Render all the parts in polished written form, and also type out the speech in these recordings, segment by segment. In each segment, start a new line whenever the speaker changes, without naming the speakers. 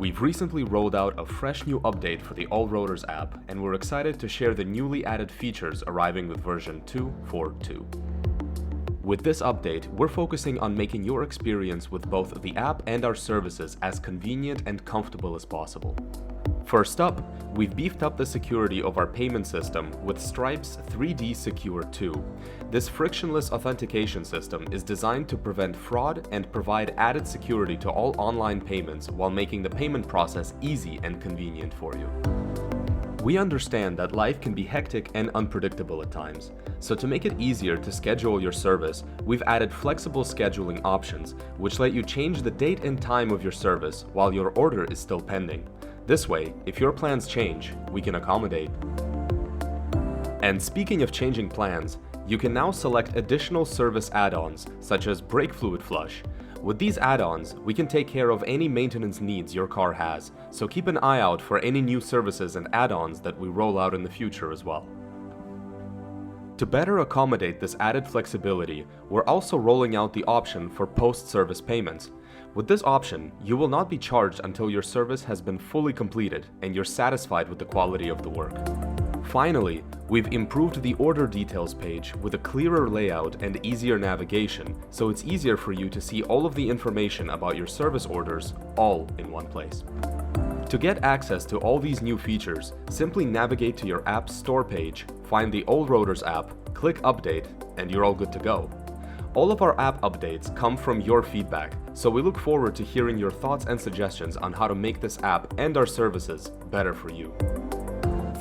We've recently rolled out a fresh new update for the AllRotors app, and we're excited to share the newly added features arriving with version 2.4.2. With this update, we're focusing on making your experience with both the app and our services as convenient and comfortable as possible. First up, we've beefed up the security of our payment system with Stripe's 3D Secure 2. This frictionless authentication system is designed to prevent fraud and provide added security to all online payments while making the payment process easy and convenient for you. We understand that life can be hectic and unpredictable at times, so to make it easier to schedule your service, we've added flexible scheduling options, which let you change the date and time of your service while your order is still pending. This way, if your plans change, we can accommodate. And speaking of changing plans, you can now select additional service add-ons, such as brake fluid flush. With these add-ons, we can take care of any maintenance needs your car has, so keep an eye out for any new services and add-ons that we roll out in the future as well. To better accommodate this added flexibility, we're also rolling out the option for post-service payments. With this option, you will not be charged until your service has been fully completed and you're satisfied with the quality of the work. Finally, we've improved the order details page with a clearer layout and easier navigation, so it's easier for you to see all of the information about your service orders all in one place. To get access to all these new features, simply navigate to your app's store page, find the AllRotors app, click Update, and you're all good to go. All of our app updates come from your feedback, so we look forward to hearing your thoughts and suggestions on how to make this app and our services better for you.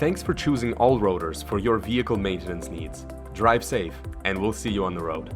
Thanks for choosing AllRotors for your vehicle maintenance needs. Drive safe, and we'll see you on the road.